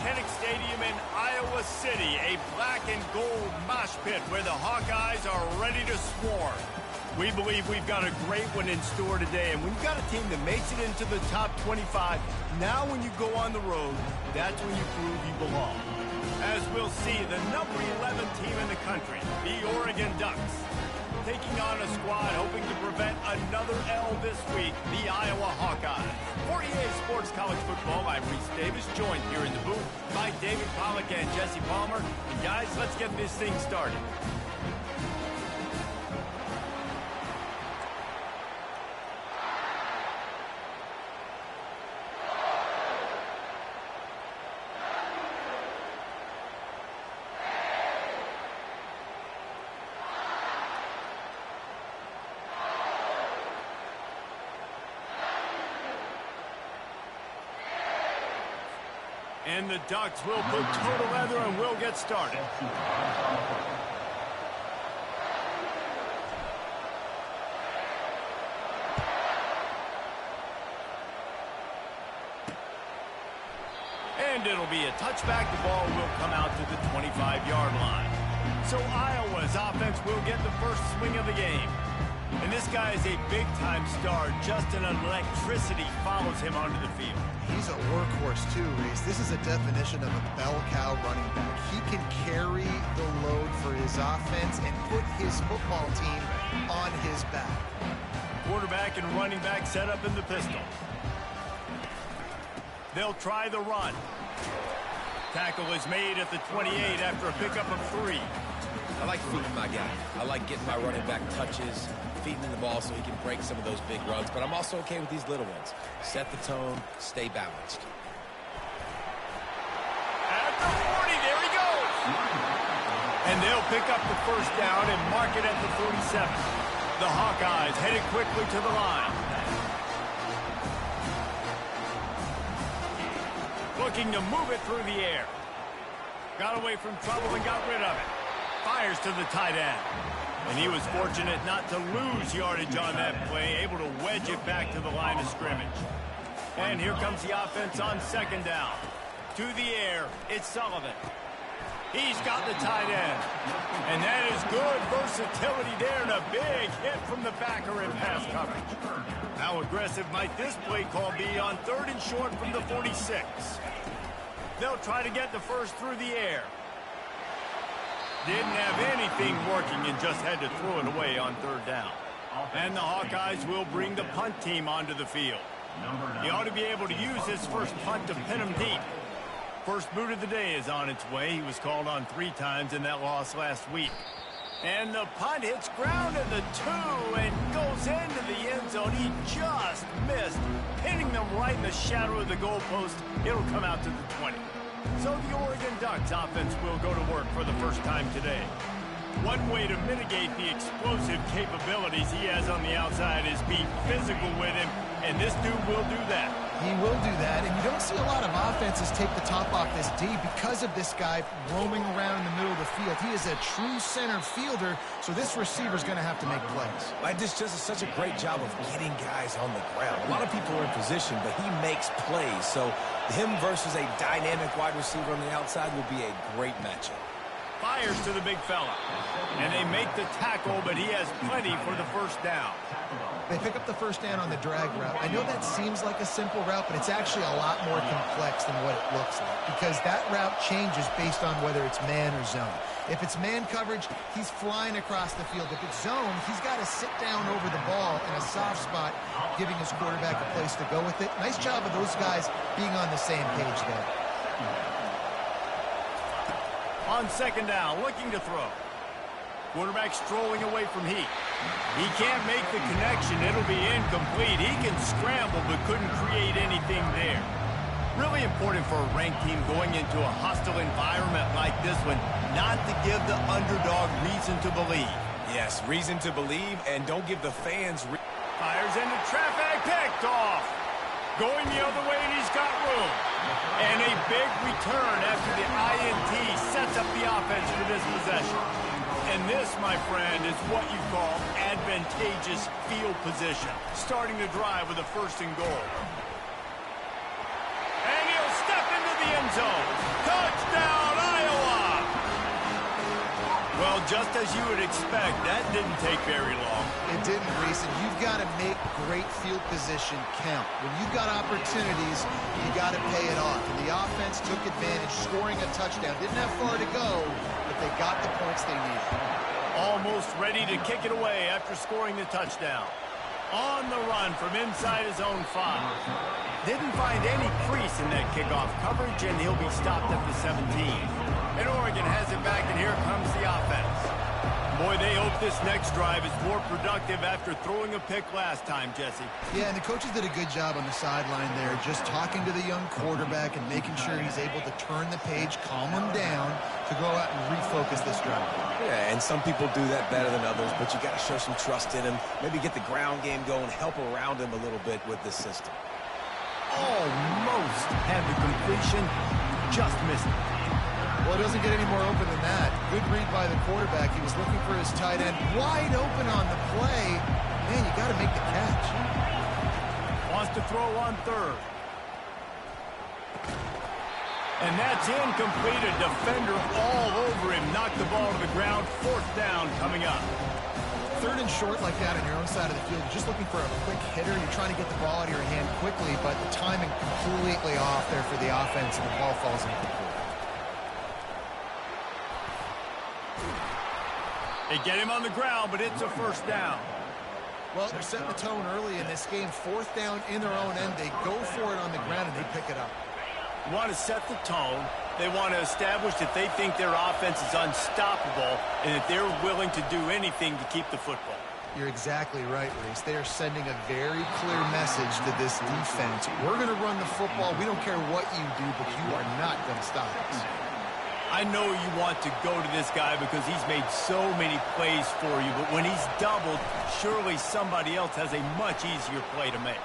Kinnick Stadium in Iowa City, a black and gold mosh pit where the Hawkeyes are ready to swarm. We believe we've got a great one in store today, and when you've got a team that makes it into the top 25, now when you go on the road, that's when you prove you belong. As we'll see, the number 11 team in the country, the Oregon Ducks, taking on a squad hoping to prevent another L this week, the Iowa Hawkeyes. For EA Sports College Football, I'm Reese Davis, joined here in the booth by David Pollack and Jesse Palmer. And guys, let's get this thing started. And the Ducks will put total leather and we'll get started. And it'll be a touchback. The ball will come out to the 25-yard line. So Iowa's offense will get the first swing of the game. And this guy is a big-time star. Just an electricity follows him onto the field. He's a workhorse too, Reese. This is a definition of a bell cow running back. He can carry the load for his offense and put his football team on his back. Quarterback and running back set up in the pistol. They'll try the run. Tackle is made at the 28 after a pickup of 3. I like feeding my guy. I like getting my running back touches, feeding him the ball so he can break some of those big runs. But I'm also okay with these little ones. Set the tone, stay balanced. At the 40, there he goes. And they'll pick up the first down and mark it at the 47. The Hawkeyes headed quickly to the line. Looking to move it through the air. Got away from trouble and got rid of it. Fires to the tight end. And he was fortunate not to lose yardage on that play, able to wedge it back to the line of scrimmage. And here comes the offense on second down. To the air, it's Sullivan. He's got the tight end. And that is good versatility there and a big hit from the backer in pass coverage. How aggressive might this play call be on 3rd and short from the 46? They'll try to get the first through the air. Didn't have anything working and just had to throw it away on 3rd down. And the Hawkeyes will bring the punt team onto the field. He ought to be able to use his first punt to pin him deep. First boot of the day is on its way. He was called on 3 times in that loss last week. And the punt hits ground at the 2 and goes into the end zone. He just missed, hitting them right in the shadow of the goalpost. It'll come out to the 20. So the Oregon Ducks offense will go to work for the first time today. One way to mitigate the explosive capabilities he has on the outside is be physical with him, and this dude will do that. He will do that, and you don't see a lot of offenses take the top off this D because of this guy roaming around in the middle of the field. He is a true center fielder, so this receiver's going to have to make plays. This just is such a great job of getting guys on the ground. A lot of people are in position, but he makes plays, so him versus a dynamic wide receiver on the outside will be a great matchup. Fires to the big fella. And they make the tackle, but he has plenty for the first down. They pick up the first down on the drag route. I know that seems like a simple route, but it's actually a lot more complex than what it looks like because that route changes based on whether it's man or zone. If it's man coverage, he's flying across the field. If it's zone, he's got to sit down over the ball in a soft spot, giving his quarterback a place to go with it. Nice job of those guys being on the same page there. On second down, looking to throw. Quarterback strolling away from Heat. He can't make the connection. It'll be incomplete. He can scramble but couldn't create anything there. Really important for a ranked team going into a hostile environment like this one not to give the underdog reason to believe. Yes, reason to believe, and don't give the fans... Fires into traffic, picked off. Going the other way, and he's got room. And a big return after the INT sets up the offense for this possession. And this, my friend, is what you call advantageous field position. Starting to drive with a 1st and goal. And he'll step into the end end zone. Touchdown, Iowa! Well, just as you would expect, that didn't take very long. It didn't, Reese, and you've got to make great field position count. When you've got opportunities, you got to pay it off. And the offense took advantage, scoring a touchdown. Didn't have far to go, but they got the points they needed. Almost ready to kick it away after scoring the touchdown. On the run from inside his own 5. Didn't find any crease in that kickoff coverage, and he'll be stopped at the 17. And Oregon has it back, and here comes the offense. Boy, they hope this next drive is more productive after throwing a pick last time, Jesse. Yeah, and the coaches did a good job on the sideline there, just talking to the young quarterback and making sure he's able to turn the page, calm him down, to go out and refocus this drive. Yeah, and some people do that better than others, but you got to show some trust in him. Maybe get the ground game going, help around him a little bit with this system. Almost had the completion, just missed it. Well, it doesn't get any more open than that. Good read by the quarterback. He was looking for his tight end wide open on the play. Man, you got to make the catch. Wants to throw on third. And that's incomplete. A defender all over him. Knocked the ball to the ground. 4th down coming up. 3rd and short like that on your own side of the field. You're just looking for a quick hitter. You're trying to get the ball out of your hand quickly, but the timing completely off there for the offense, and the ball falls incomplete. They get him on the ground, but it's a 1st down. Well, they're setting the tone early in this game. 4th down in their own end. They go for it on the ground, and they pick it up. You want to set the tone. They want to establish that they think their offense is unstoppable and that they're willing to do anything to keep the football. You're exactly right, Reese. They are sending a very clear message to this defense. We're going to run the football. We don't care what you do, but you are not going to stop us. I know you want to go to this guy because he's made so many plays for you, but when he's doubled, surely somebody else has a much easier play to make.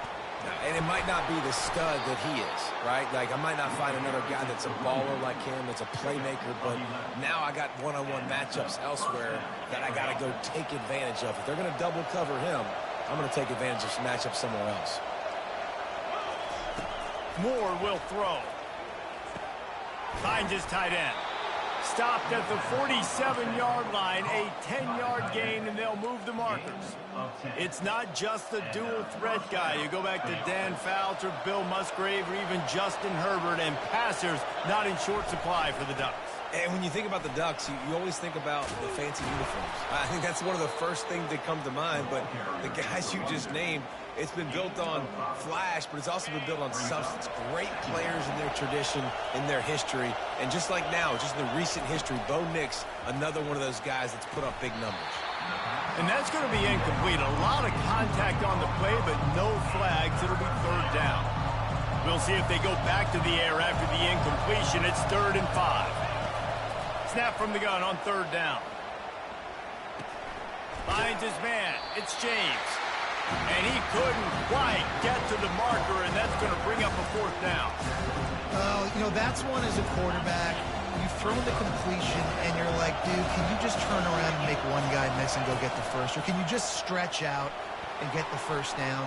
And it might not be the stud that he is, right? Like, I might not find another guy that's a baller like him, that's a playmaker, but now I got one-on-one matchups elsewhere that I got to go take advantage of. If they're going to double cover him, I'm going to take advantage of some matchups somewhere else. Moore will throw. Finds his tight end. Stopped at the 47-yard line, a 10-yard gain, and they'll move the markers. It's not just the dual threat guy. You go back to Dan Fouts or Bill Musgrave or even Justin Herbert, and passers not in short supply for the Ducks. And when you think about the Ducks, you always think about the fancy uniforms. I think that's one of the first things that come to mind, but the guys you just named, it's been built on flash, but it's also been built on substance. Great players in their tradition, in their history, and just like now, just in the recent history, Bo Nix, another one of those guys that's put up big numbers. And that's going to be incomplete. A lot of contact on the play, but no flags. It'll be 3rd down. We'll see if they go back to the air after the incompletion. It's 3rd and 5. Snap from the gun on 3rd down. Finds his man. It's James. And he couldn't quite get to the marker, and that's going to bring up a 4th down. You know, that's one as a quarterback. You've thrown the completion, and you're like, dude, can you just turn around and make one guy miss and go get the first? Or can you just stretch out and get the 1st down?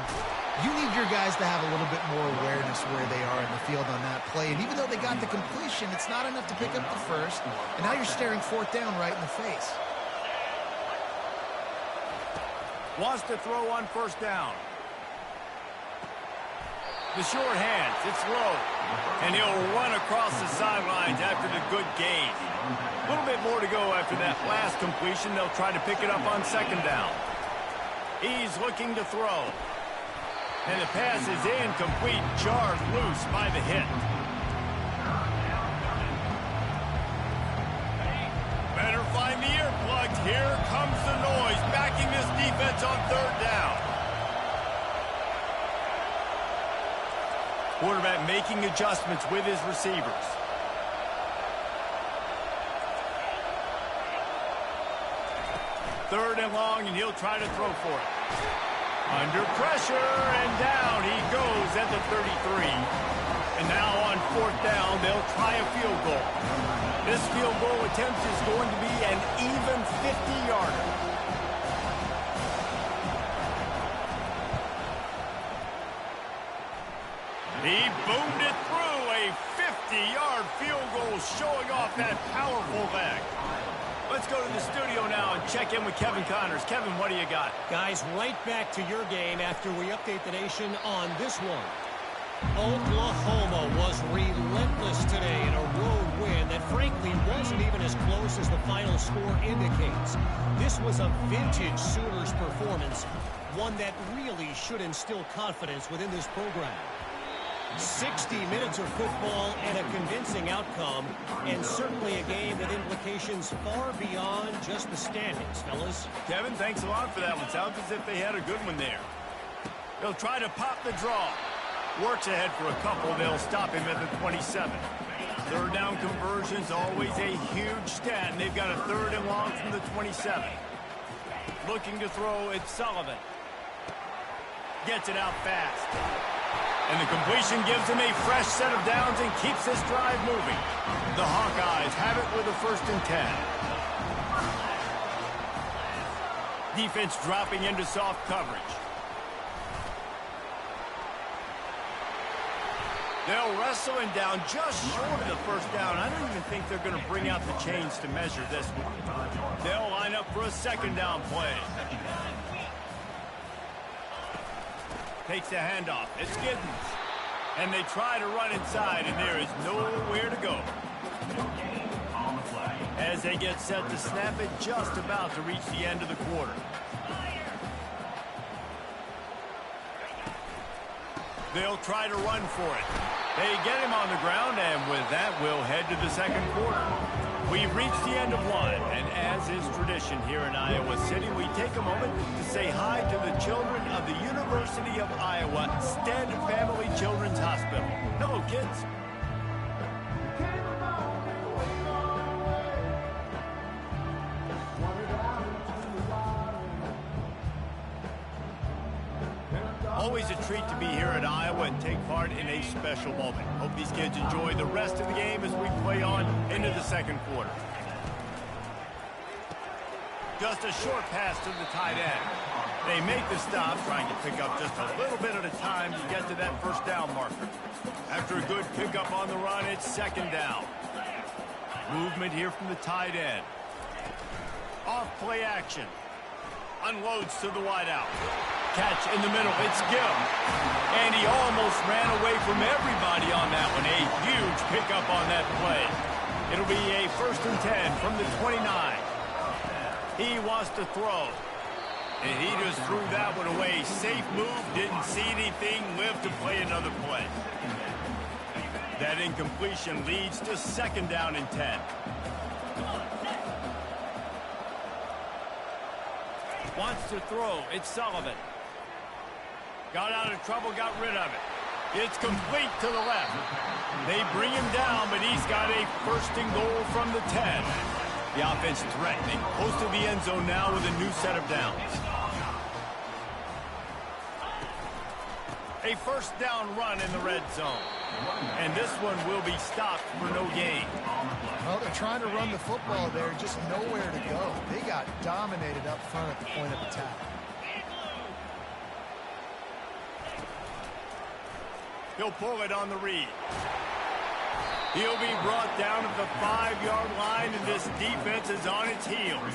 You need your guys to have a little bit more awareness where they are in the field on that play. And even though they got the completion, it's not enough to pick up the 1st. And now you're staring 4th down right in the face. Wants to throw on 1st down. The short hands, it's low. And he'll run across the sidelines after the good gain. A little bit more to go after that last completion. They'll try to pick it up on 2nd down. He's looking to throw. And the pass is incomplete, jarred loose by the hit. Better find the earplugs. Here comes the noise, backing this defense on 3rd down. Quarterback making adjustments with his receivers. Third and long, and he'll try to throw for it. Under pressure, and down he goes at the 33. And now on 4th down, they'll try a field goal. This field goal attempt is going to be an even 50-yarder. He boomed it through, a 50-yard field goal showing off that powerful leg. Let's go to the studio now and check in with Kevin Connors. Kevin, what do you got? Guys, right back to your game after we update the nation on this one. Oklahoma was relentless today in a road win that frankly wasn't even as close as the final score indicates. This was a vintage Sooners performance, one that really should instill confidence within this program. 60 minutes of football and a convincing outcome, and certainly a game with implications far beyond just the standings, fellas. Kevin, thanks a lot for that one. Sounds as if they had a good one there. They'll try to pop the draw. Works ahead for a couple. They'll stop him at the 27. Third down conversion's always a huge stat, and they've got a third and long from the 27. Looking to throw, it's Sullivan. Gets it out fast. And the completion gives him a fresh set of downs and keeps this drive moving. The Hawkeyes have it with a 1st and 10. Defense dropping into soft coverage. They'll wrestle him down just short of the 1st down. I don't even think they're going to bring out the chains to measure this one. They'll line up for a 2nd down play. Takes the handoff. It's Giddens. And they try to run inside, and there is nowhere to go. As they get set to snap it, just about to reach the end of the quarter. They'll try to run for it. They get him on the ground, and with that, we'll head to the 2nd quarter. We've reached the end of one, and as is tradition here in Iowa City, we take a moment to say hi to the children of the University of Iowa Stead Family Children's Hospital. Hello, kids. Always a treat to be here at Iowa and take part in a special moment. Hope these kids enjoy the rest of the game as we play on into the 2nd quarter. Just a short pass to the tight end. They make the stop, trying to pick up just a little bit at a time to get to that 1st down marker. After a good pickup on the run, it's 2nd down. Movement here from the tight end. Off play action. Unloads to the wideout. Catch in the middle. It's Gill. And he almost ran away from everybody on that one. A huge pickup on that play. It'll be a 1st and 10 from the 29. He wants to throw. And he just threw that one away. Safe move. Didn't see anything. Lived to play another play. That incompletion leads to 2nd down and 10. Wants to throw. It's Sullivan. Got out of trouble, got rid of it. It's complete to the left. They bring him down, but he's got a 1st and goal from the 10. The offense threatening. Close to the end zone now with a new set of downs. A 1st down run in the red zone. And this one will be stopped for no gain. Well, they're trying to run the football there, just nowhere to go. They got dominated up front at the point of attack. He'll pull it on the read. He'll be brought down at the 5-yard line, and this defense is on its heels.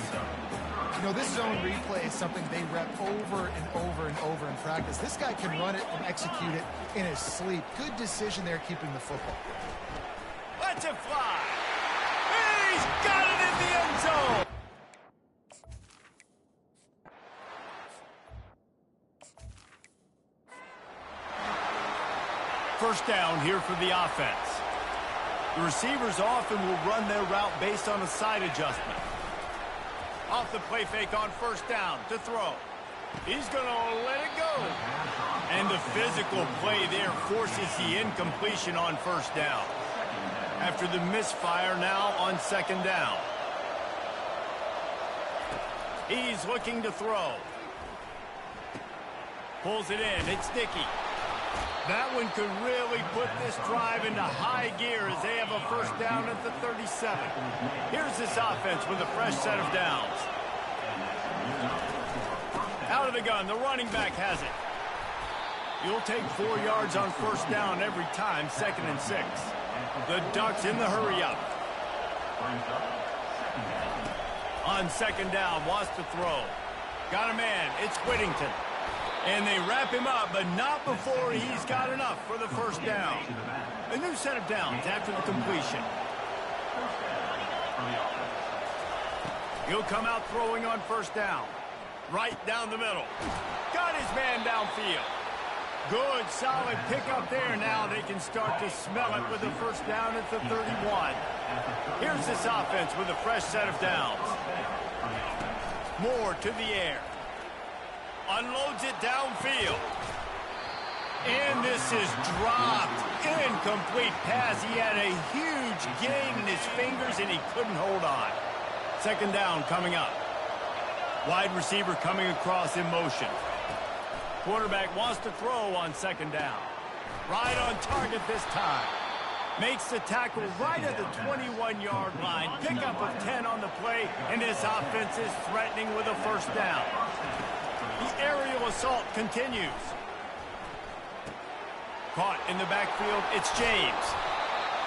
You know, this zone replay is something they rep over and over and over in practice. This guy can run it and execute it in his sleep. Good decision there keeping the football. Let's it fly. He's got it in the end zone. First down here for the offense. The receivers often will run their route based on a side adjustment. Off the play fake on 1st down to throw. He's going to let it go. And the physical play there forces the incompletion on 1st down. After the misfire now on 2nd down. He's looking to throw. Pulls it in. It's Dickey. That one could really put this drive into high gear as they have a 1st down at the 37. Here's this offense with a fresh set of downs. Out of the gun, the running back has it. You'll take 4 yards on 1st down every time, 2nd and 6. The Ducks in the hurry-up. On second down, wants to throw. Got a man. It's Whittington. And they wrap him up, but not before he's got enough for the first down. A new set of downs after the completion. He'll come out throwing on first down. Right down the middle. Got his man downfield. Good, solid pickup there. Now they can start to smell it with the first down at the 31. Here's this offense with a fresh set of downs. Moore to the air. Unloads it downfield. And this is dropped. Incomplete pass. He had a huge gain in his fingers, and he couldn't hold on. Second down coming up. Wide receiver coming across in motion. Quarterback wants to throw on second down. Right on target this time. Makes the tackle right at the 21-yard line. Pickup of 10 on the play, and this offense is threatening with a first down. The aerial assault continues. Caught in the backfield, it's James.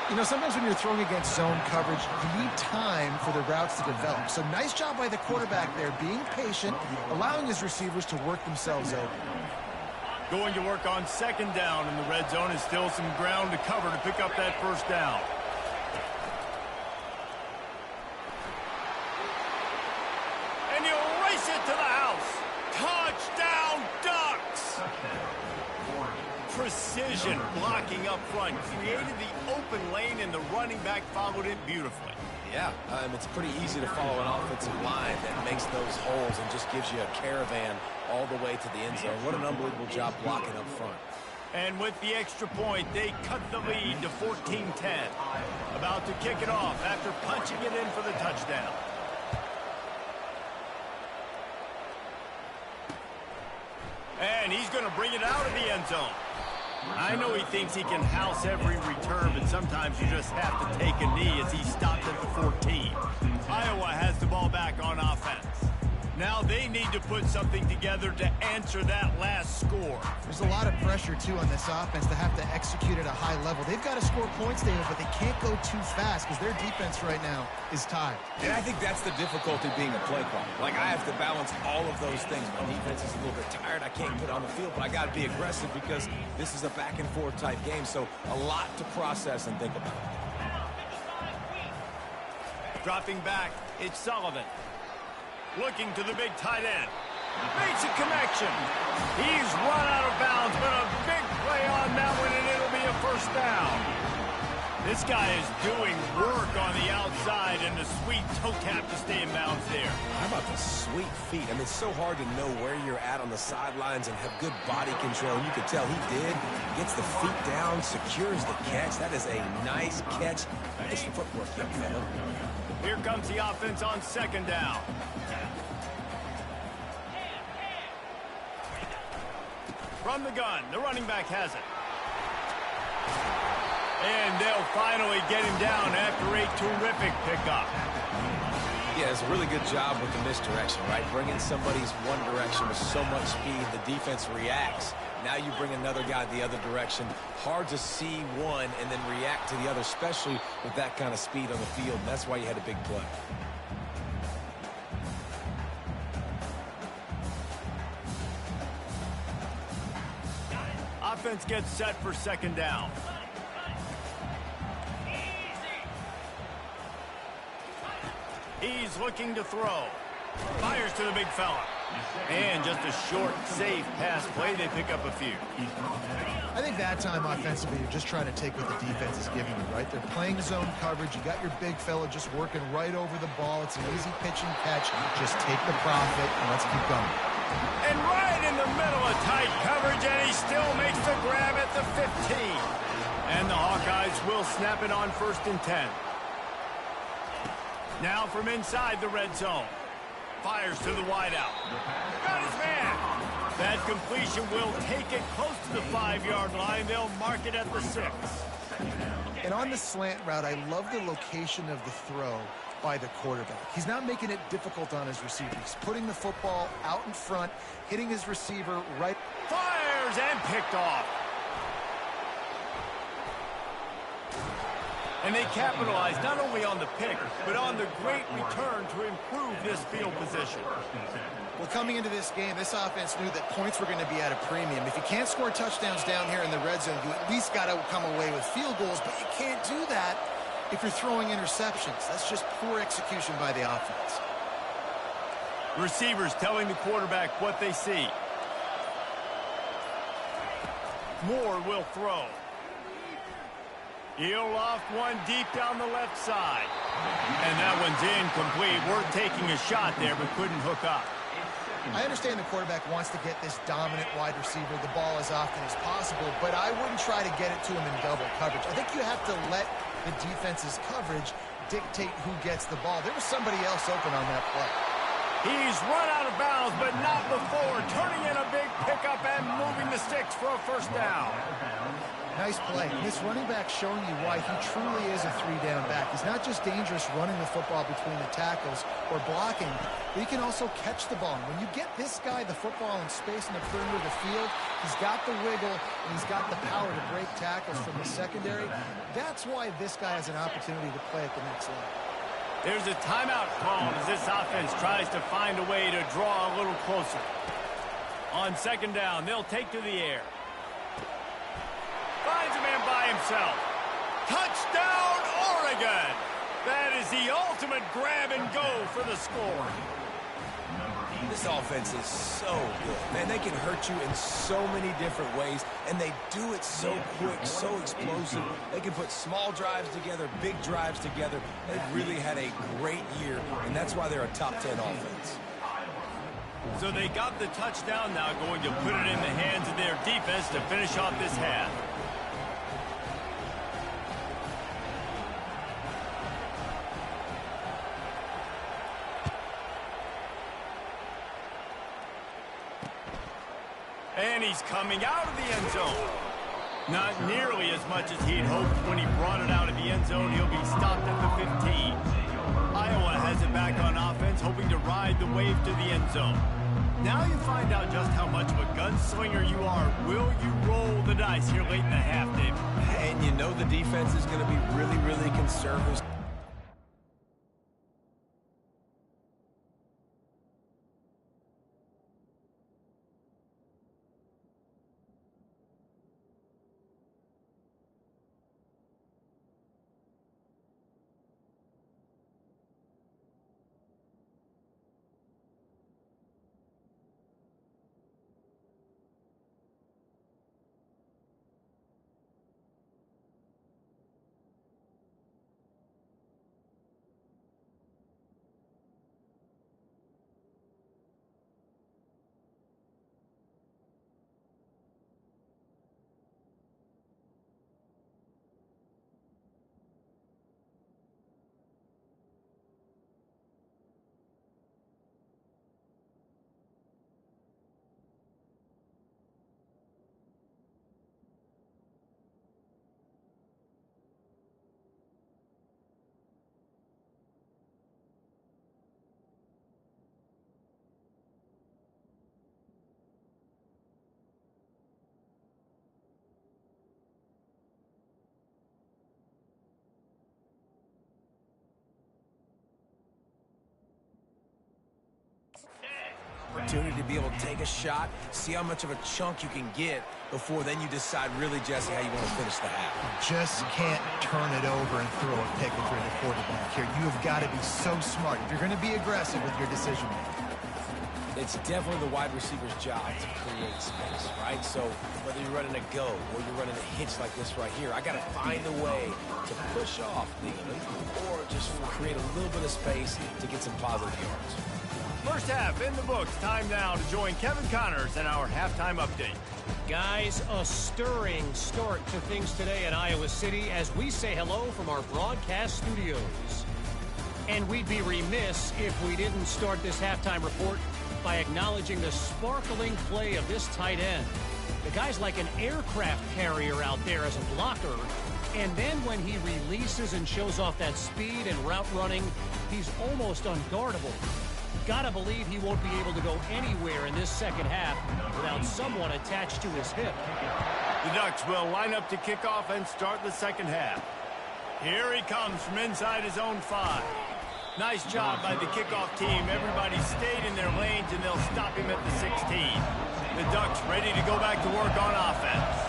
You know, sometimes when you're throwing against zone coverage, you need time for the routes to develop. So nice job by the quarterback there, being patient, allowing his receivers to work themselves open. Going to work on second down in the red zone, and still some ground to cover to pick up that first down. And he'll race it to the house. Touchdown, Ducks! Precision blocking up front. Created the open lane, and the running back followed it beautifully. Yeah, it's pretty easy to follow an offensive line that makes those holes and just gives you a caravan all the way to the end zone. What an unbelievable job blocking up front. And with the extra point, they cut the lead to 14-10. About to kick it off after punching it in for the touchdown. And he's going to bring it out of the end zone. I know he thinks he can house every return, but sometimes you just have to take a knee as he stopped at the 14. Iowa has the ball back on offense. Now they need to put something together to answer that last score. There's a lot of pressure, too, on this offense to have to execute at a high level. They've got to score points, David, but they can't go too fast because their defense right now is tired. And I think that's the difficulty being a play caller. Like, I have to balance all of those things. My defense is a little bit tired. I can't put on the field, but I got to be aggressive because this is a back-and-forth type game, so a lot to process and think about. Dropping back, it's Sullivan. Looking to the big tight end. Makes a connection. He's run out of bounds, but a big play on that one, and it'll be a first down. This guy is doing work on the outside, and the sweet toe tap to stay in bounds there. How about the sweet feet? I mean, it's so hard to know where you're at on the sidelines and have good body control. You could tell he did. Gets the feet down, secures the catch. That is a nice catch. Nice footwork, young fella. Here comes the offense on second down. From the gun, the running back has it. And they'll finally get him down after a terrific pickup. Yeah, it's a really good job with the misdirection, right? Bringing somebody's one direction with so much speed, the defense reacts. Now you bring another guy the other direction. Hard to see one and then react to the other, especially with that kind of speed on the field. And that's why you had a big play. Offense gets set for second down. He's looking to throw. Fires to the big fella. And just a short, safe pass play. They pick up a few. I think that time offensively, you're just trying to take what the defense is giving you, right? They're playing zone coverage. You got your big fella just working right over the ball. It's an easy pitch and catch. Just take the profit and let's keep going. And right in the middle of tight coverage, and he still makes the grab at the 15. And the Hawkeyes will snap it on 1st and 10. Now from inside the red zone. Fires to the wideout. Got his man. That completion will take it close to the 5-yard line. They'll mark it at the 6. And on the slant route, I love the location of the throw by the quarterback. He's not making it difficult on his receiver. He's putting the football out in front, hitting his receiver right. Fires and picked off. And they capitalized not only on the pick, but on the great return to improve this field position. Well, coming into this game, this offense knew that points were going to be at a premium. If you can't score touchdowns down here in the red zone, you at least got to come away with field goals, but you can't do that if you're throwing interceptions. That's just poor execution by the offense. Receivers telling the quarterback what they see. Moore will throw. He'll loft one deep down the left side. And that one's incomplete. Worth taking a shot there, but couldn't hook up. I understand the quarterback wants to get this dominant wide receiver the ball as often as possible, but I wouldn't try to get it to him in double coverage. I think you have to let the defense's coverage dictate who gets the ball. There was somebody else open on that play. He's run out of bounds, but not before turning in a big pickup and moving the sticks for a first down. Nice play. This running back showing you why he truly is a three-down back. He's not just dangerous running the football between the tackles or blocking, but he can also catch the ball. And when you get this guy the football in space in the perimeter of the field, he's got the wiggle and he's got the power to break tackles from the secondary. That's why this guy has an opportunity to play at the next level. There's a timeout called as this offense tries to find a way to draw a little closer. On second down, they'll take to the air. Finds a man by himself. Touchdown, Oregon! That is the ultimate grab and go for the score. This offense is so good. Man, they can hurt you in so many different ways, and they do it so quick, so explosive. They can put small drives together, big drives together. They've really had a great year, and that's why they're a top 10 offense. So they got the touchdown, now going to put it in the hands of their defense to finish off this half. And he's coming out of the end zone. Not nearly as much as he'd hoped when he brought it out of the end zone. He'll be stopped at the 15. Iowa has it back on offense, hoping to ride the wave to the end zone. Now you find out just how much of a gunslinger you are. Will you roll the dice here late in the half, David? And you know the defense is going to be really, really conservative. Opportunity to be able to take a shot, see how much of a chunk you can get before then you decide really, Jesse, how you want to finish the half. Just can't turn it over and throw a pick if you're the quarterback here. You have got to be so smart if you're going to be aggressive with your decision making. It's definitely the wide receiver's job to create space, right? So whether you're running a go or you're running a hitch like this right here, I got to find a way to push off legally or just create a little bit of space to get some positive yards. First half in the books. Time now to join Kevin Connors in our halftime update. Guys, a stirring start to things today in Iowa City as we say hello from our broadcast studios. And we'd be remiss if we didn't start this halftime report by acknowledging the sparkling play of this tight end. The guy's like an aircraft carrier out there as a blocker. And then when he releases and shows off that speed and route running, he's almost unguardable. Gotta believe he won't be able to go anywhere in this second half without someone attached to his hip. The Ducks will line up to kick off and start the second half. Here he comes from inside his own 5. Nice job by the kickoff team. Everybody stayed in their lanes, and they'll stop him at the 16. The Ducks ready to go back to work on offense.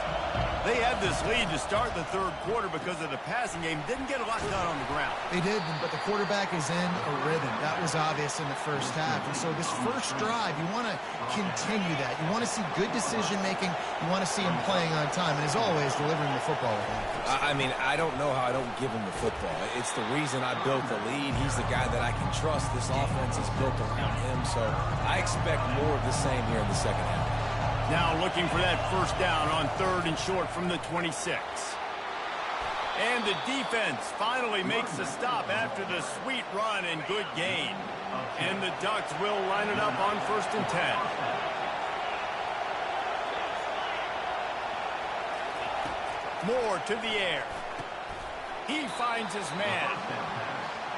They had this lead to start the third quarter because of the passing game. Didn't get a lot done on the ground. They did, but the quarterback is in a rhythm. That was obvious in the first half. And so this first drive, you want to continue that. You want to see good decision-making. You want to see him playing on time. And as always, delivering the football with accuracy. I mean, I don't know how I don't give him the football. It's the reason I built the lead. He's the guy that I can trust. This offense is built around him. So I expect more of the same here in the second half. Now looking for that first down on 3rd and short from the 26. And the defense finally makes the stop after the sweet run and good gain. And the Ducks will line it up on 1st and 10. Moore to the air. He finds his man.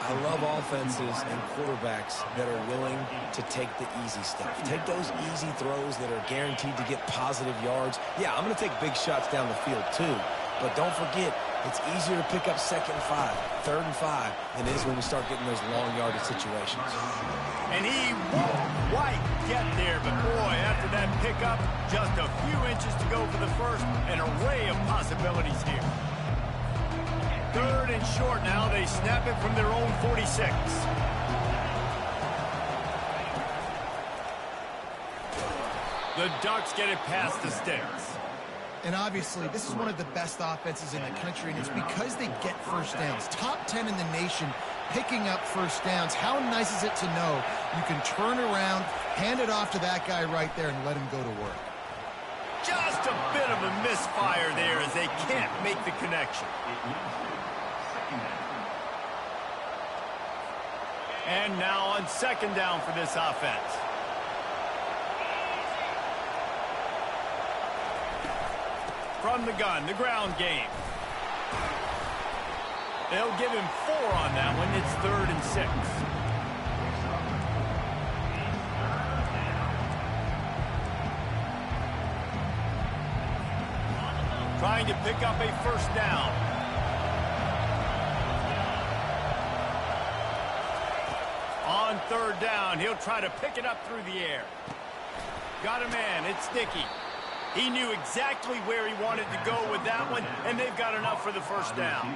I love offenses and quarterbacks that are willing to take the easy stuff. Take those easy throws that are guaranteed to get positive yards. Yeah, I'm going to take big shots down the field too. But don't forget, it's easier to pick up 2nd and 5, 3rd and 5 than it is when we start getting those long yardage situations. And he won't quite get there, but boy, after that pickup, just a few inches to go for the first. An array of possibilities here. 3rd and short now. They snap it from their own 46. The Ducks get it past the sticks. And obviously, this is one of the best offenses in the country, and it's because they get first downs. Top 10 in the nation picking up first downs. How nice is it to know you can turn around, hand it off to that guy right there, and let him go to work. Just a bit of a misfire there as they can't make the connection. And now on 2nd down for this offense. From the gun, the ground game. They'll give him 4 on that one. It's 3rd and 6. Trying to pick up a first down. On 3rd down, he'll try to pick it up through the air. Got a man, it's Dickey. He knew exactly where he wanted to go with that one, and they've got enough for the first down.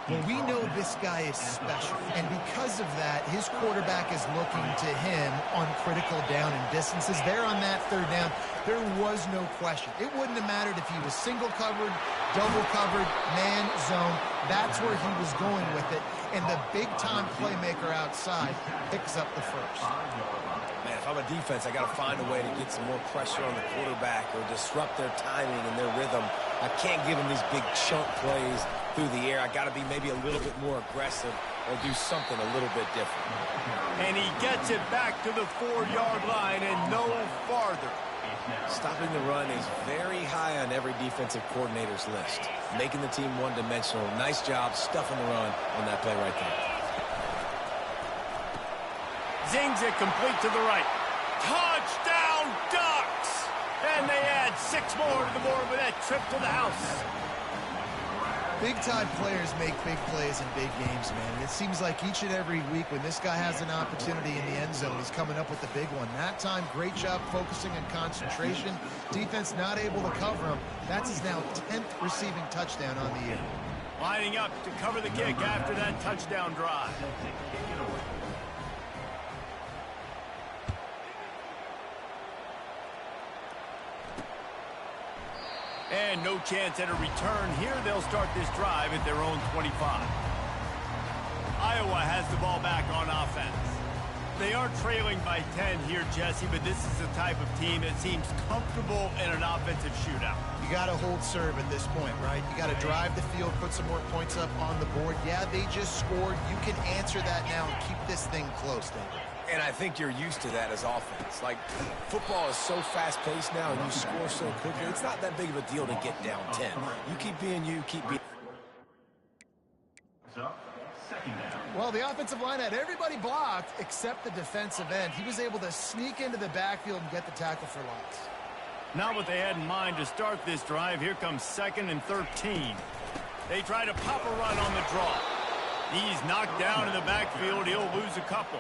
Well, we know this guy is special, and because of that, his quarterback is looking to him on critical down and distances. There on that 3rd down, there was no question. It wouldn't have mattered if he was single covered, double covered, man, zone. That's where he was going with it, and the big-time playmaker outside picks up the first. Man, if I'm a defense, I got to find a way to get some more pressure on the quarterback or disrupt their timing and their rhythm. I can't give them these big chunk plays through the air. I got to be maybe a little bit more aggressive or do something a little bit different. And he gets it back to the 4-yard line and no farther. Stopping the run is very high on every defensive coordinator's list. Making the team one-dimensional. Nice job stuffing the run on that play right there. Zings it complete to the right. Touchdown, Ducks! And they add 6 more to the board with that trip to the house. Big-time players make big plays in big games, man. And it seems like each and every week when this guy has an opportunity in the end zone, he's coming up with the big one. That time, great job focusing on concentration. Defense not able to cover him. That's his now 10th receiving touchdown on the year. Lining up to cover the kick after that touchdown drive. And no chance at a return here. They'll start this drive at their own 25. Iowa has the ball back on offense. They are trailing by 10 here, Jesse, but this is the type of team that seems comfortable in an offensive shootout. You got to hold serve at this point, right? You got to drive the field, put some more points up on the board. Yeah, they just scored. You can answer that now and keep this thing close, David. And I think you're used to that as offense. Like, football is so fast-paced now and you score so quickly. It's not that big of a deal to get down 10. You keep being you, keep being... Well, the offensive line had everybody blocked except the defensive end. He was able to sneak into the backfield and get the tackle for loss. Not what they had in mind to start this drive. Here comes 2nd and 13. They try to pop a run on the draw. He's knocked down in the backfield. He'll lose a couple.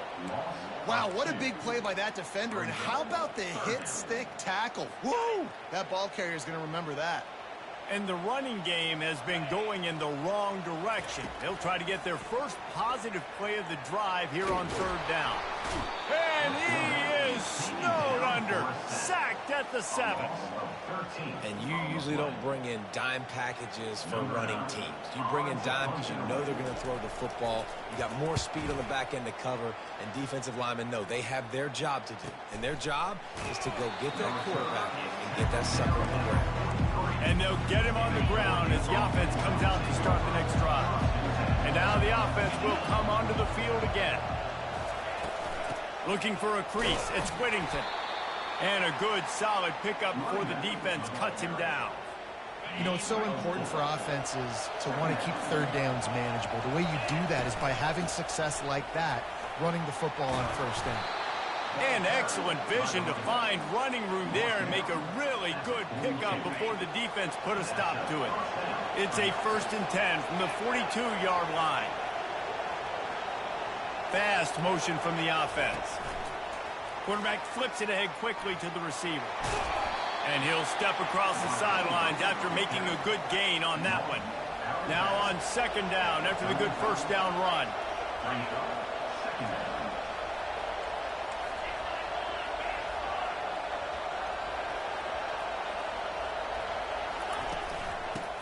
Wow, what a big play by that defender. And how about the hit-stick tackle? Woo! That ball carrier is going to remember that. And the running game has been going in the wrong direction. They'll try to get their first positive play of the drive here on third down. And he is snowed under. Sacked at the 7. And you usually don't bring in dime packages for running teams. You bring in dime because you know they're going to throw the football. You got more speed on the back end to cover, and defensive linemen know they have their job to do. And their job is to go get that quarterback and get that sucker on the ground. And they'll get him on the ground as the offense comes out to start the next drive. And now the offense will come onto the field again. Looking for a crease, it's Whittington. And a good, solid pickup before the defense cuts him down. You know, it's so important for offenses to want to keep third downs manageable. The way you do that is by having success like that, running the football on first down. And excellent vision to find running room there and make a really good pickup before the defense put a stop to it. It's a 1st and 10 from the 42-yard line. Fast motion from the offense. Quarterback flips it ahead quickly to the receiver. And he'll step across the sidelines after making a good gain on that one. Now on second down after the good first down run.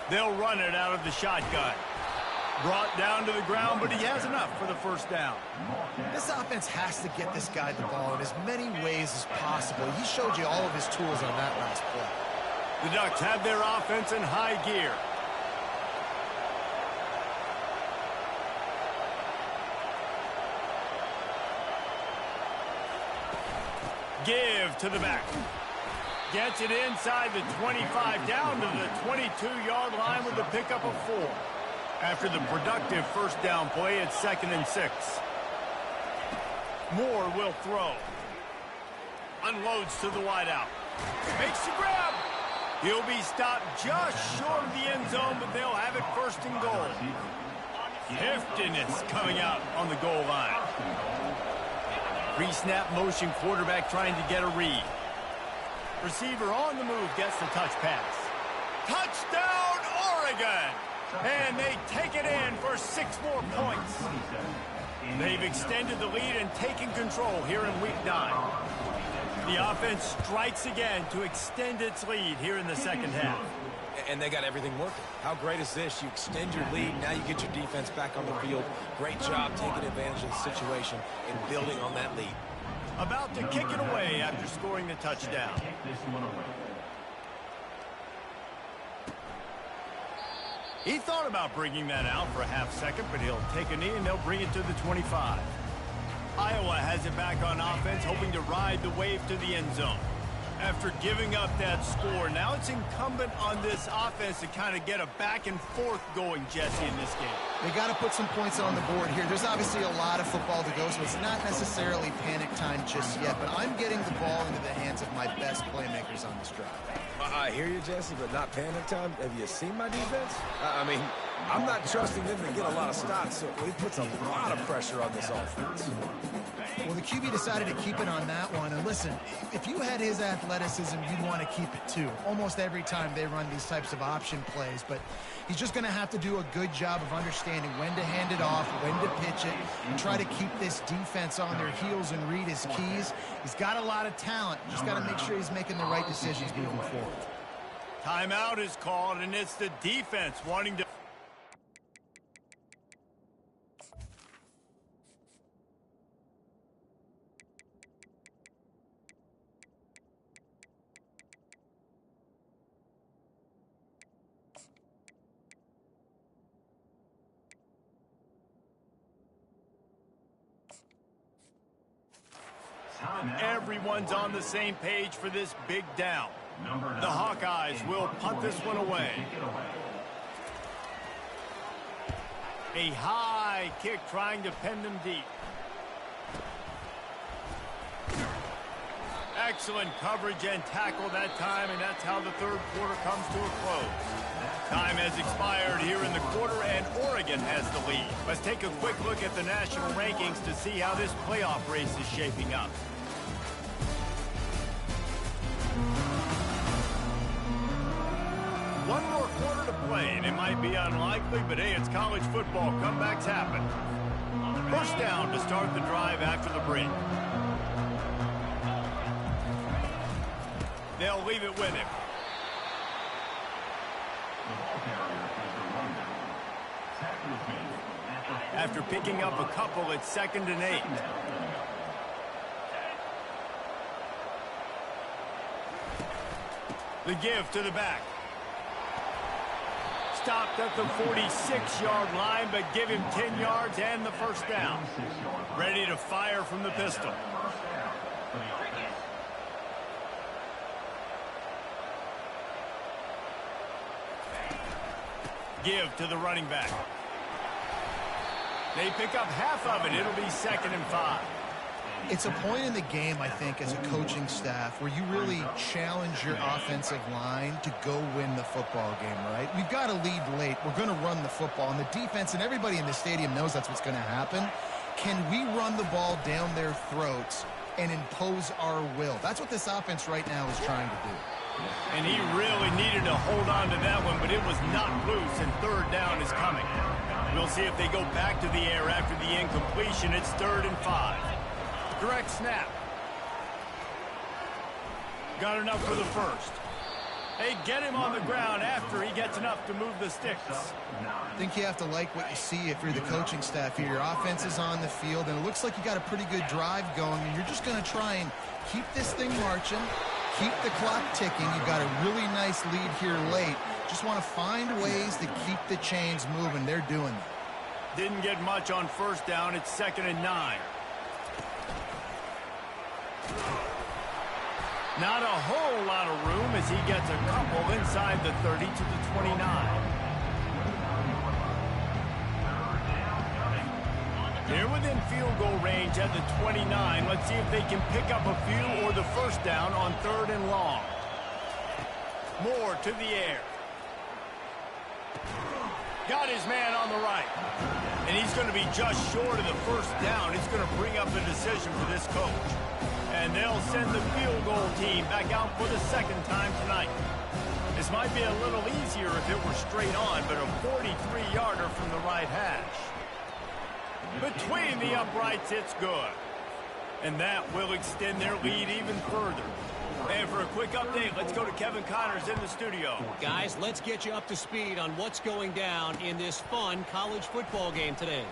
They'll run it out of the shotgun. Brought down to the ground, but he has enough for the first down. This offense has to get this guy the ball in as many ways as possible. He showed you all of his tools on that last play. The Ducks have their offense in high gear. Give to the back. Gets it inside the 25, down to the 22-yard line with a pickup of 4. After the productive first down play, it's 2nd and 6. Moore will throw. Unloads to the wideout. Makes the grab. He'll be stopped just short of the end zone, but they'll have it 1st and goal. Heftiness coming out on the goal line. Pre-snap motion, quarterback trying to get a read. Receiver on the move, gets the touch pass. Touchdown, Oregon! And they take it in for 6 more points. They've extended the lead and taken control here in Week 9. The offense strikes again to extend its lead here in the second half. And they got everything working. How great is this? You extend your lead, now you get your defense back on the field. Great job taking advantage of the situation and building on that lead. About to kick it away after scoring the touchdown. He thought about bringing that out for a half second, but he'll take a knee and they'll bring it to the 25. Iowa has it back on offense, hoping to ride the wave to the end zone. After giving up that score, now it's incumbent on this offense to kind of get a back and forth going, Jesse, in this game. They got to put some points on the board here. There's obviously a lot of football to go, so it's not necessarily panic time just yet, but I'm getting the ball into the hands of my best playmakers on this drive. I hear you, Jesse, but not panic time. Have you seen my defense? I mean, I'm not trusting them to get a lot of stops, so it puts a lot of pressure on this offense. Well, the QB decided to keep it on that one. And listen, if you had his athleticism, you'd want to keep it too. Almost every time they run these types of option plays. But he's just going to have to do a good job of understanding when to hand it off, when to pitch it, and try to keep this defense on their heels and read his keys. He's got a lot of talent. Just got to make sure he's making the right decisions moving forward. Timeout is called, and it's the defense wanting to... Everyone's on the same page for this big down. The Hawkeyes will punt this one away. A high kick trying to pen them deep. Excellent coverage and tackle that time, and that's how the third quarter comes to a close. Time has expired here in the quarter, and Oregon has the lead. Let's take a quick look at the national rankings to see how this playoff race is shaping up. One more quarter to play, and it might be unlikely, but hey, it's college football. Comebacks happen. First down to start the drive after the break. They'll leave it with him. After picking up a couple, it's 2nd and 8. The give to the back. Stopped at the 46-yard line, but give him 10 yards and the first down. Ready to fire from the pistol. Give to the running back. They pick up half of it. It'll be 2nd and 5. It's a point in the game, I think, as a coaching staff where you really challenge your offensive line to go win the football game, right? We've got to lead late. We're going to run the football. And the defense and everybody in the stadium knows that's what's going to happen. Can we run the ball down their throats and impose our will? That's what this offense right now is trying to do. And he really needed to hold on to that one, but it was not loose, and third down is coming. We'll see if they go back to the air after the incompletion. It's 3rd and 5. Direct snap. Got enough for the first. They get him on the ground after he gets enough to move the sticks. I think you have to like what you see if you're the coaching staff here. Your offense is on the field, and it looks like you got a pretty good drive going, and you're just going to try and keep this thing marching, keep the clock ticking. You've got a really nice lead here late. Just want to find ways to keep the chains moving. They're doing that. Didn't get much on first down. It's 2nd and 9. Not a whole lot of room as he gets a couple inside the 30 to the 29. They're within field goal range at the 29. Let's see if they can pick up a few or the first down on 3rd and long. Moore to the air. Got his man on the right. And he's going to be just short of the first down. It's going to bring up a decision for this coach. And they'll send the field goal team back out for the 2nd time tonight. This might be a little easier if it were straight on, but a 43-yarder from the right hash. Between the uprights, it's good. And that will extend their lead even further. And for a quick update, let's go to Kevin Connors in the studio. Guys, let's get you up to speed on what's going down in this fun college football game today.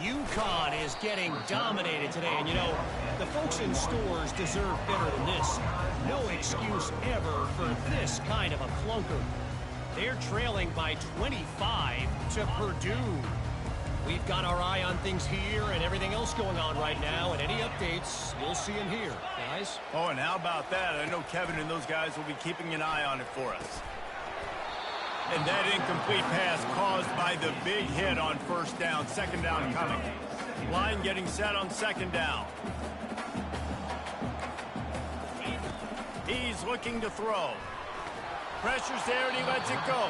UConn is getting dominated today, and you know, the folks in stores deserve better than this. No excuse ever for this kind of a clunker. They're trailing by 25 to Purdue. We've got our eye on things here and everything else going on right now, and any updates, you'll see them here, guys. Oh, and how about that? I know Kevin and those guys will be keeping an eye on it for us. And that incomplete pass caused by the big hit on first down. 2nd down coming. Line getting set on 2nd down. He's looking to throw. Pressure's there, and he lets it go.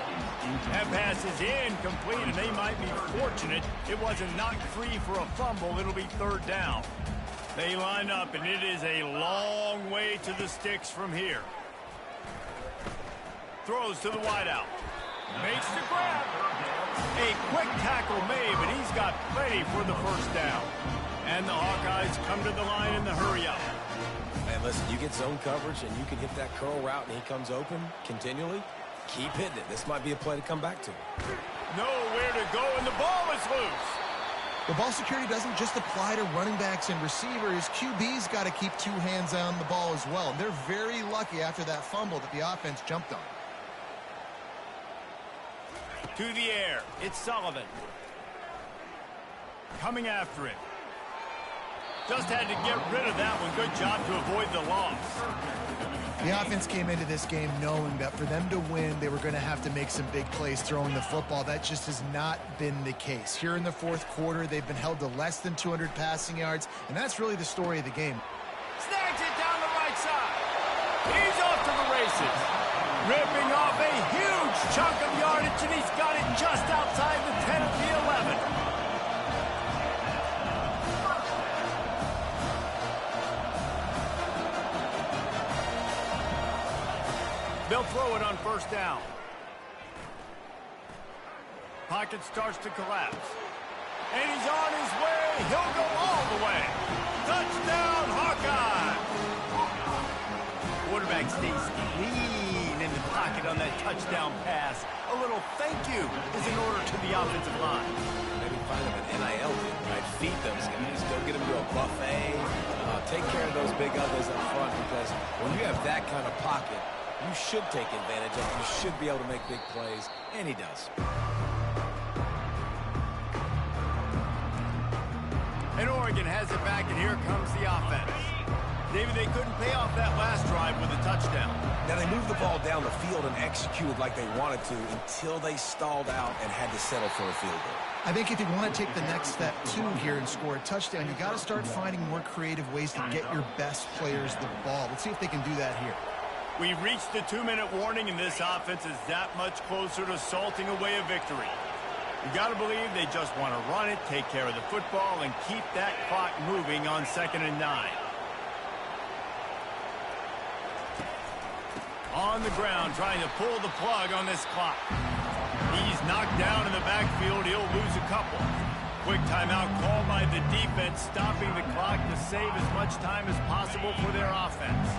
That pass is incomplete, and they might be fortunate it wasn't knocked free for a fumble. It'll be 3rd down. They line up, and it is a long way to the sticks from here. Throws to the wideout. Makes the grab. A quick tackle made, but he's got plenty for the first down. And the Hawkeyes come to the line in the hurry-up. Man, listen, you get zone coverage and you can hit that curl route and he comes open continually. Keep hitting it. This might be a play to come back to. Nowhere to go, and the ball is loose. The ball security doesn't just apply to running backs and receivers. QB's got to keep 2 hands on the ball as well. They're very lucky after that fumble that the offense jumped on. To the air, it's Sullivan. Coming after it. Just had to get rid of that one. Good job to avoid the loss. The offense came into this game knowing that for them to win, they were going to have to make some big plays throwing the football. That just has not been the case. Here in the 4th quarter, they've been held to less than 200 passing yards, and that's really the story of the game. Snags it down the right side. He's off to the races. Ripping off a huge chunk of yardage, and he's got it just outside the 10 of the 11. They'll throw it on first down. Pocket starts to collapse. And he's on his way. He'll go all the way. Touchdown, Hawkeye! Quarterback stays clean in the pocket on that touchdown pass. A little thank you is in order to the offensive line. Maybe find them an NIL deal, right? Feed those guys. Go get them to a buffet. Take care of those big uglies up front, because when you have that kind of pocket, you should take advantage of it. You should be able to make big plays, and he does. And Oregon has it back, and here comes the offense. David, they couldn't pay off that last drive with a touchdown. Now, they moved the ball down the field and executed like they wanted to until they stalled out and had to settle for a field goal. I think if you want to take the next step, too, here and score a touchdown, you got to start finding more creative ways to get your best players the ball. Let's see if they can do that here. We've reached the 2-minute warning, and this offense is that much closer to salting away a victory. You got to believe they just want to run it, take care of the football, and keep that clock moving on 2nd and 9. On the ground, trying to pull the plug on this clock. He's knocked down in the backfield. He'll lose a couple. Quick timeout called by the defense, stopping the clock to save as much time as possible for their offense.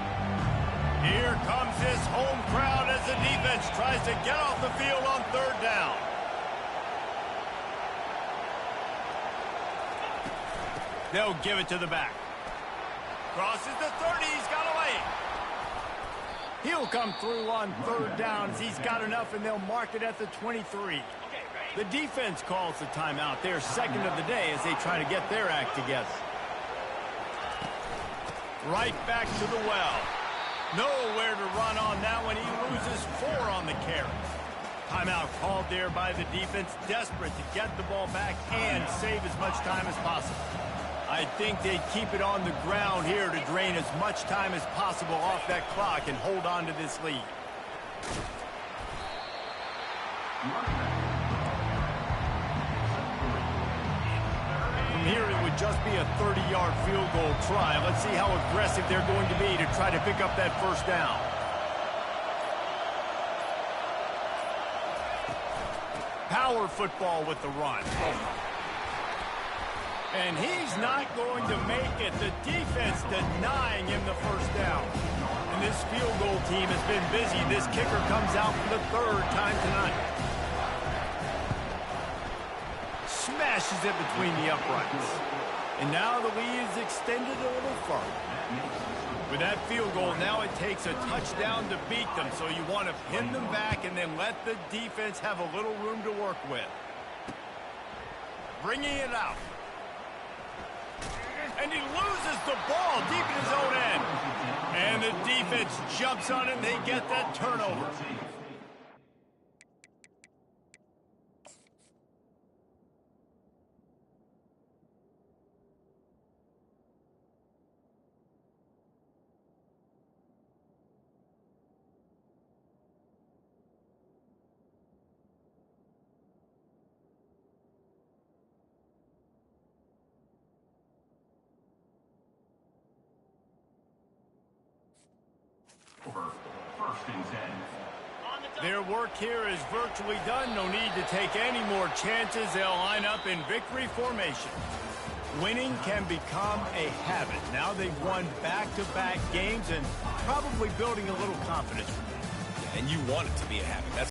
Here comes this home crowd as the defense tries to get off the field on 3rd down. They'll give it to the back. Crosses the 30. He's got away. He'll come through on 3rd down as he's got enough, and they'll mark it at the 23. The defense calls the timeout. They're 2nd of the day as they try to get their act together. Right back to the well. Nowhere to run on that one. He loses 4 on the carry. Timeout called there by the defense, desperate to get the ball back and save as much time as possible. I think they'd keep it on the ground here to drain as much time as possible off that clock and hold on to this lead. From here, it would just be a 30-yard field goal try. Let's see how aggressive they're going to be to try to pick up that first down. Power football with the run. And he's not going to make it. The defense denying him the first down. And this field goal team has been busy. This kicker comes out for the 3rd time tonight. Smashes it between the uprights. And now the lead is extended a little further. With that field goal, now it takes a touchdown to beat them. So you want to pin them back and then let the defense have a little room to work with. Bringing it out. And he loses the ball deep in his own end. And the defense jumps on it, and they get that turnover. Their work here is virtually done. No need to take any more chances. They'll line up in victory formation. Winning can become a habit. Now they've won back-to-back games and probably building a little confidence from that. And you want it to be a habit. That's